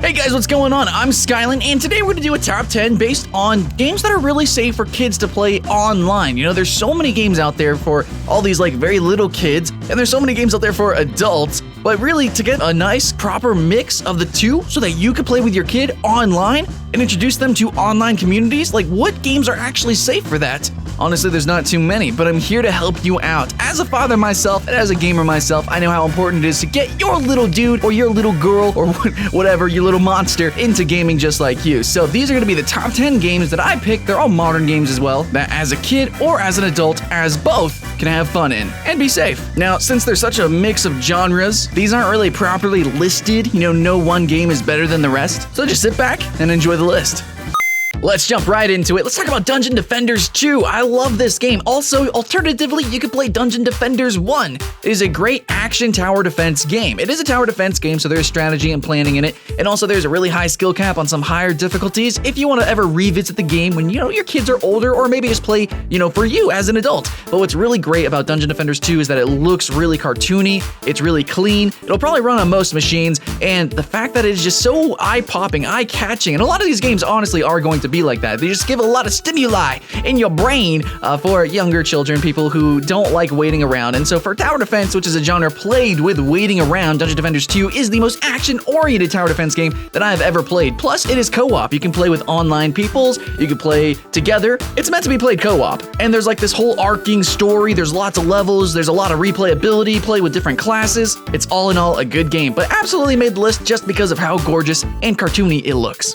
Hey guys, what's going on? I'm Skylan, and today we're going to do a top 10 based on games that are really safe for kids to play online. You know, there's so many games out there for all these like very little kids, and there's so many games out there for adults, but really to get a nice proper mix of the two so that you can play with your kid online and introduce them to online communities, like what games are actually safe for that? Honestly, there's not too many, but I'm here to help you out. As a father myself and as a gamer myself, I know how important it is to get your little dude or your little girl or whatever, your little monster into gaming just like you. So these are going to be the top 10 games that I picked. They're all modern games as well, that as a kid or as an adult, as both, can have fun in and be safe. Now, since there's such a mix of genres, these aren't really properly listed. You know, no one game is better than the rest. So just sit back and enjoy the list. Let's jump right into it. Let's talk about Dungeon Defenders 2. I love this game. Also, alternatively, you could play Dungeon Defenders 1. It is a great action tower defense game. It is a tower defense game, so there's strategy and planning in it. And also, there's a really high skill cap on some higher difficulties if you want to ever revisit the game when, you know, your kids are older or maybe just play, you know, for you as an adult. But what's really great about Dungeon Defenders 2 is that it looks really cartoony. It's really clean. It'll probably run on most machines. And the fact that it is just so eye-popping, eye-catching, and a lot of these games honestly are going to be like that. They just give a lot of stimuli in your brain for younger children, people who don't like waiting around. And so for tower defense, which is a genre played with waiting around, Dungeon Defenders 2 is the most action-oriented tower defense game that I have ever played. Plus, it is co-op. You can play with online peoples. You can play together. It's meant to be played co-op. And there's like this whole arcing story. There's lots of levels. There's a lot of replayability, play with different classes. It's all in all a good game, but absolutely made the list just because of how gorgeous and cartoony it looks.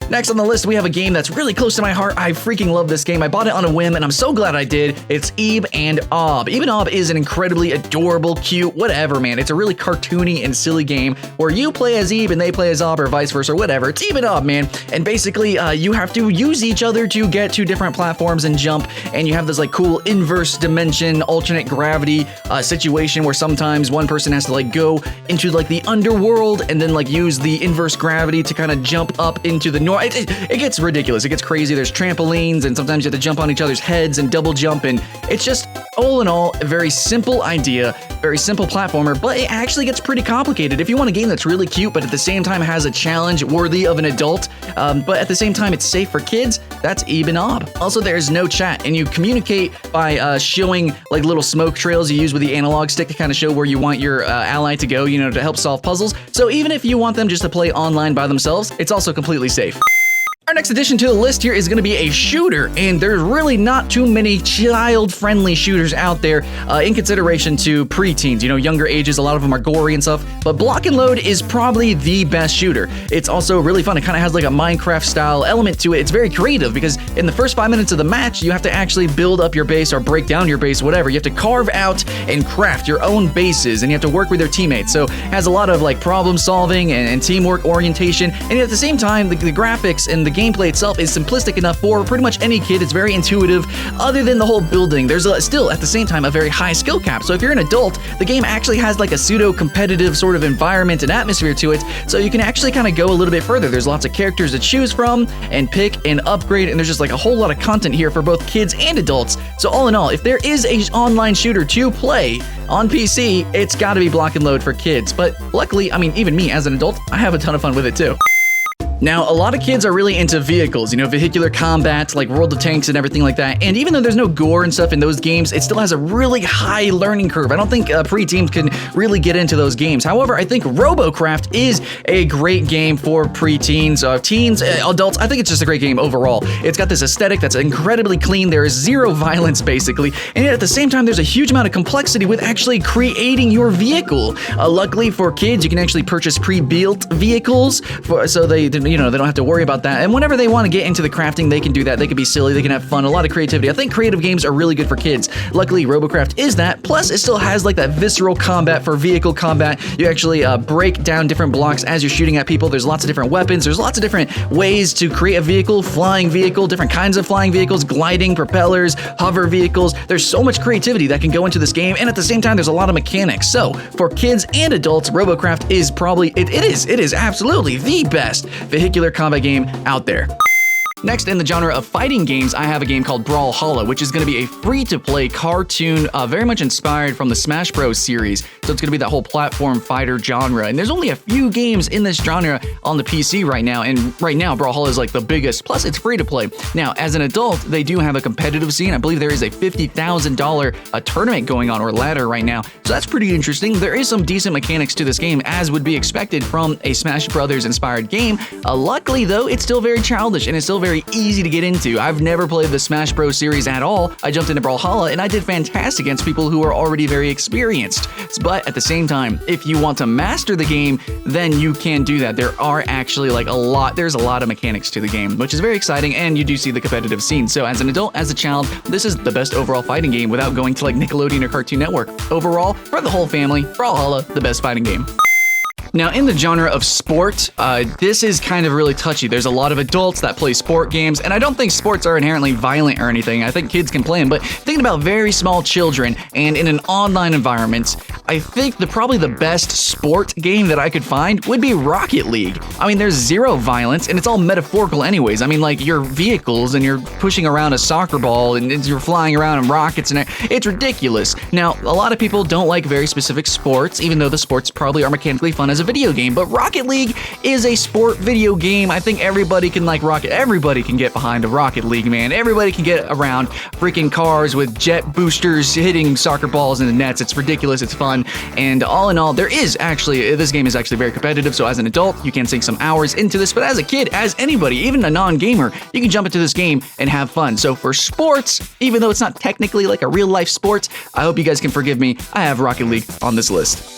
Next on the list, we have a game that's really close to my heart. I freaking love this game. I bought it on a whim, and I'm so glad I did. It's Ibb and Obb. Ibb and Obb is an incredibly adorable, cute, whatever, man. It's a really cartoony and silly game where you play as Ibb and they play as Obb, or vice versa, or whatever. It's Ibb and Obb, man. And basically, you have to use each other to get to different platforms and jump, and you have this like cool inverse dimension, alternate gravity situation where sometimes one person has to like go into like the underworld and then like use the inverse gravity to kind of jump up into the north. It gets ridiculous. It gets crazy. There's trampolines, and sometimes you have to jump on each other's heads and double jump, and it's just, all in all, a very simple idea, very simple platformer, but it actually gets pretty complicated. If you want a game that's really cute, but at the same time has a challenge worthy of an adult, but at the same time it's safe for kids, that's Ibb and Obb. Also, there's no chat, and you communicate by showing like little smoke trails you use with the analog stick to kind of show where you want your ally to go, you know, to help solve puzzles. So even if you want them just to play online by themselves, it's also completely safe. Our next addition to the list here is going to be a shooter, and there's really not too many child-friendly shooters out there in consideration to preteens, you know, younger ages. A lot of them are gory and stuff, but Block and Load is probably the best shooter. It's also really fun. It kind of has like a Minecraft-style element to it. It's very creative because in the first 5 minutes of the match, you have to actually build up your base or break down your base, whatever. You have to carve out and craft your own bases, and you have to work with your teammates. So it has a lot of like problem-solving and teamwork orientation, and at the same time, the graphics and the gameplay itself is simplistic enough for pretty much any kid. It's very intuitive. Other than the whole building, there's still at the same time a very high skill cap. So if you're an adult, the game actually has like a pseudo-competitive sort of environment and atmosphere to it, so you can actually kind of go a little bit further. There's lots of characters to choose from and pick and upgrade, and there's just like a whole lot of content here for both kids and adults. So all in all, if there is an online shooter to play on PC, it's got to be Block and Load for kids. But luckily, I mean, even me as an adult, I have a ton of fun with it too. Now, a lot of kids are really into vehicles, you know, vehicular combat, like World of Tanks and everything like that. And even though there's no gore and stuff in those games, it still has a really high learning curve. I don't think preteens can really get into those games. However, I think Robocraft is a great game for preteens, teens, adults. I think it's just a great game overall. It's got this aesthetic that's incredibly clean. There is zero violence, basically. And yet at the same time, there's a huge amount of complexity with actually creating your vehicle. Luckily for kids, you can actually purchase pre-built vehicles, so they don't have to worry about that. And whenever they want to get into the crafting, they can do that. They can be silly, they can have fun, a lot of creativity. I think creative games are really good for kids. Luckily, Robocraft is that. Plus, it still has like that visceral combat for vehicle combat. You actually break down different blocks as you're shooting at people. There's lots of different weapons. There's lots of different ways to create a vehicle, flying vehicle, different kinds of flying vehicles, gliding, propellers, hover vehicles. There's so much creativity that can go into this game, and at the same time, there's a lot of mechanics. So, for kids and adults, Robocraft is probably, it is absolutely the best vehicular combat game out there. Next, in the genre of fighting games, I have a game called Brawlhalla, which is going to be a free-to-play cartoon, very much inspired from the Smash Bros. Series. So it's going to be that whole platform fighter genre. And there's only a few games in this genre on the PC right now, and right now Brawlhalla is like the biggest. Plus, it's free-to-play. Now, as an adult, they do have a competitive scene. I believe there is a $50,000 tournament going on, or ladder right now. So that's pretty interesting. There is some decent mechanics to this game, as would be expected from a Smash Brothers inspired game. Luckily, though, it's still very childish and it's still very easy to get into. I've never played the Smash Bros. Series at all. I jumped into Brawlhalla and I did fantastic against people who are already very experienced. But at the same time, if you want to master the game, then you can do that. There are actually there's a lot of mechanics to the game, which is very exciting, and you do see the competitive scene. So as an adult, as a child, this is the best overall fighting game without going to like Nickelodeon or Cartoon Network. Overall, for the whole family, Brawlhalla, the best fighting game. Now, in the genre of sport, this is kind of really touchy. There's a lot of adults that play sport games, and I don't think sports are inherently violent or anything. I think kids can play them, but thinking about very small children and in an online environment, I think probably the best sport game that I could find would be Rocket League. I mean, there's zero violence, and it's all metaphorical anyways. I mean, like, you're vehicles, and you're pushing around a soccer ball, and you're flying around in rockets, and it's ridiculous. Now, a lot of people don't like very specific sports, even though the sports probably are mechanically fun as a video game, but Rocket League is a sport video game. I think everybody can like Rocket. Everybody can get behind a Rocket League, man. Everybody can get around freaking cars with jet boosters hitting soccer balls in the nets. It's ridiculous. It's fun. And all in all, this game is actually very competitive. So as an adult, you can sink some hours into this, but as a kid, as anybody, even a non-gamer, you can jump into this game and have fun. So for sports, even though it's not technically like a real life sport, I hope you guys can forgive me. I have Rocket League on this list.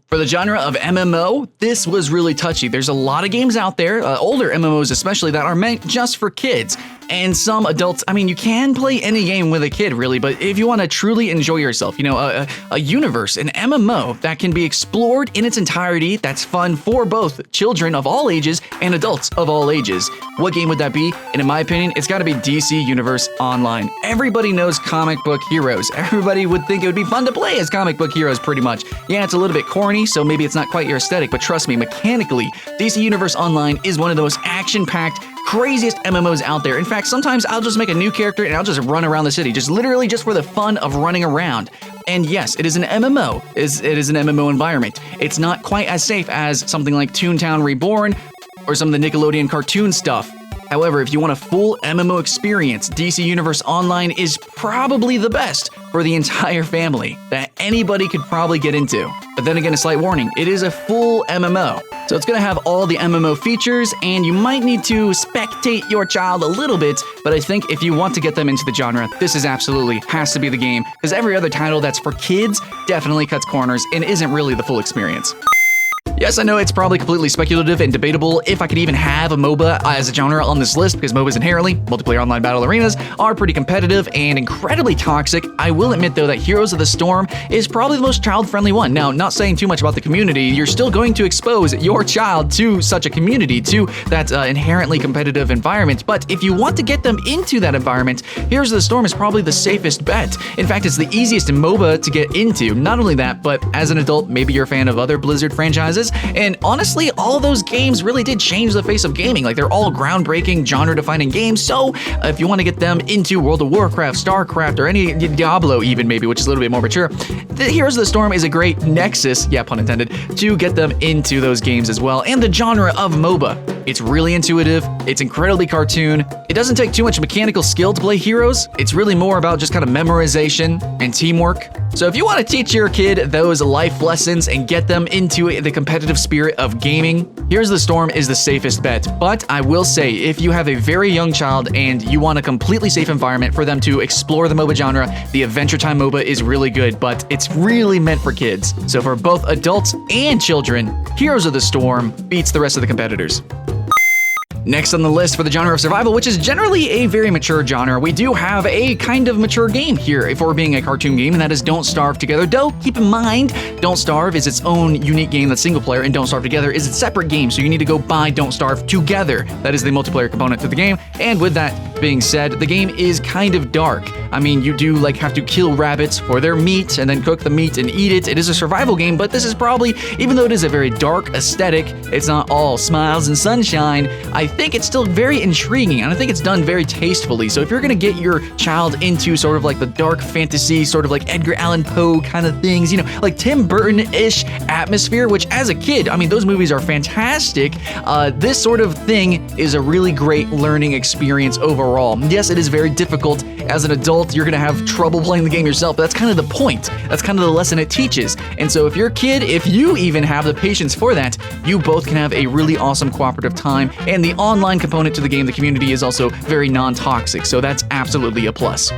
For the genre of MMO, this was really touchy. There's a lot of games out there, older MMOs especially, that are meant just for kids. And some adults, I mean, you can play any game with a kid, really, but if you want to truly enjoy yourself, a universe, an MMO that can be explored in its entirety, that's fun for both children of all ages and adults of all ages. What game would that be? And in my opinion, it's got to be DC Universe Online. Everybody knows comic book heroes. Everybody would think it would be fun to play as comic book heroes, pretty much. Yeah, it's a little bit corny, so maybe it's not quite your aesthetic, but trust me, mechanically, DC Universe Online is one of the most action-packed, craziest MMOs out there. In fact, sometimes I'll just make a new character and I'll just run around the city, just literally just for the fun of running around. And yes, it is an MMO. It is an MMO environment. It's not quite as safe as something like Toontown Reborn or some of the Nickelodeon cartoon stuff. However, if you want a full MMO experience, DC Universe Online is probably the best for the entire family that anybody could probably get into. But then again, a slight warning, it is a full MMO. So it's going to have all the MMO features, and you might need to spectate your child a little bit, but I think if you want to get them into the genre, this has to be the game, because every other title that's for kids definitely cuts corners and isn't really the full experience. Yes, I know it's probably completely speculative and debatable if I could even have a MOBA as a genre on this list, because MOBAs inherently, multiplayer online battle arenas, are pretty competitive and incredibly toxic. I will admit, though, that Heroes of the Storm is probably the most child-friendly one. Now, not saying too much about the community, you're still going to expose your child to such a community, to that inherently competitive environment, but if you want to get them into that environment, Heroes of the Storm is probably the safest bet. In fact, it's the easiest MOBA to get into. Not only that, but as an adult, maybe you're a fan of other Blizzard franchises, and honestly, all those games really did change the face of gaming. Like, they're all groundbreaking, genre-defining games, so if you want to get them into World of Warcraft, StarCraft, or any Diablo even maybe, which is a little bit more mature, the Heroes of the Storm is a great nexus, yeah, pun intended, to get them into those games as well. And the genre of MOBA, it's really intuitive, it's incredibly cartoon, it doesn't take too much mechanical skill to play heroes, it's really more about just kind of memorization and teamwork. So if you want to teach your kid those life lessons and get them into the competitive spirit of gaming, Heroes of the Storm is the safest bet. But I will say, if you have a very young child and you want a completely safe environment for them to explore the MOBA genre, the Adventure Time MOBA is really good, but it's really meant for kids. So for both adults and children, Heroes of the Storm beats the rest of the competitors. Next on the list for the genre of survival, which is generally a very mature genre, we do have a kind of mature game here for being a cartoon game, and that is Don't Starve Together. Though, keep in mind, Don't Starve is its own unique game that's single player, and Don't Starve Together is its separate game, so you need to go buy Don't Starve Together. That is the multiplayer component to the game, and with that being said, the game is kind of dark. I mean, you do have to kill rabbits for their meat, and then cook the meat and eat it. It is a survival game, but this is probably, even though it is a very dark aesthetic, it's not all smiles and sunshine. I think it's still very intriguing, and I think it's done very tastefully. So if you're gonna get your child into sort of like the dark fantasy, sort of like Edgar Allan Poe kind of things, you know, like Tim Burton-ish atmosphere, which as a kid, I mean, those movies are fantastic. This sort of thing is a really great learning experience overall. Yes, it is very difficult. As an adult, you're gonna have trouble playing the game yourself, but that's kind of the point. That's kind of the lesson it teaches. And so if you're a kid, if you even have the patience for that, you both can have a really awesome cooperative time. And the online component to the game, the community, is also very non-toxic, so that's absolutely a plus.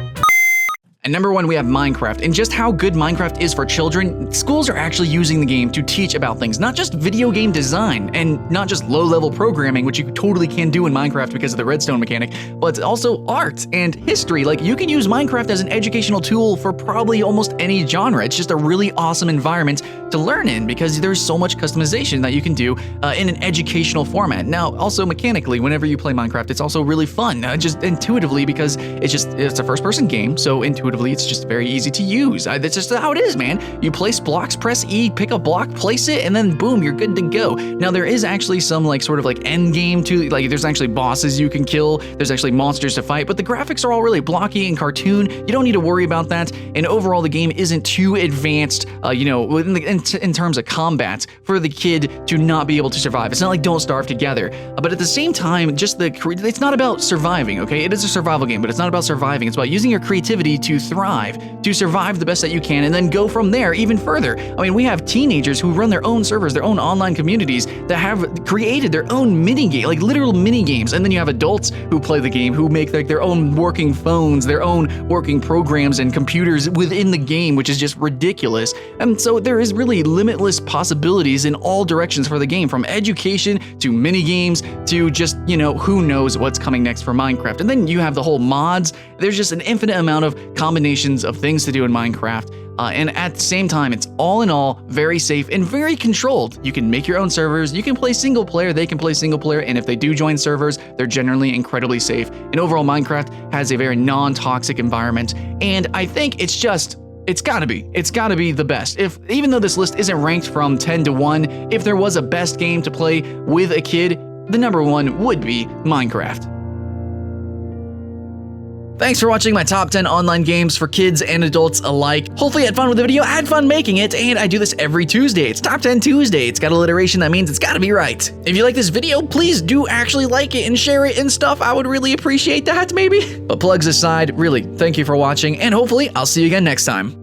And number one, we have Minecraft. And just how good Minecraft is for children, schools are actually using the game to teach about things, not just video game design and not just low-level programming, which you totally can do in Minecraft because of the redstone mechanic, but also art and history. Like, you can use Minecraft as an educational tool for probably almost any genre. It's just a really awesome environment to learn in because there's so much customization that you can do in an educational format. Now, also mechanically, whenever you play Minecraft, it's also really fun, just intuitively, because it's a first-person game, so intuitively it's just very easy to use. That's just how it is, man. You place blocks, press E, pick a block, place it, and then boom, you're good to go. Now, there is actually some sort of end game to, there's actually bosses you can kill, there's actually monsters to fight, but the graphics are all really blocky and cartoon. You don't need to worry about that, and overall the game isn't too advanced, in terms of combat for the kid to not be able to survive. It's not like Don't Starve Together, but at the same time, it's not about surviving, okay? It is a survival game, but it's not about surviving. It's about using your creativity to thrive, to survive the best that you can, and then go from there even further. I mean, we have teenagers who run their own servers, their own online communities that have created their own mini-game, literal mini-games, and then you have adults who play the game, who make their own working phones, their own working programs and computers within the game, which is just ridiculous. And so there is really limitless possibilities in all directions for the game, from education to mini-games to just, who knows what's coming next for Minecraft. And then you have the whole mods. There's just an infinite amount of combinations of things to do in Minecraft, and at the same time, it's all in all very safe and very controlled. You can make your own servers, you can play single player, they can play single player, and if they do join servers, they're generally incredibly safe. And overall, Minecraft has a very non-toxic environment, and I think it's gotta be the best. Even though this list isn't ranked from 10 to 1, if there was a best game to play with a kid, the number one would be Minecraft. Thanks for watching my top 10 online games for kids and adults alike. Hopefully you had fun with the video, I had fun making it, and I do this every Tuesday. It's Top 10 Tuesday. It's got alliteration, that means it's gotta be right. If you like this video, please do actually like it and share it and stuff. I would really appreciate that, maybe. But plugs aside, really, thank you for watching, and hopefully I'll see you again next time.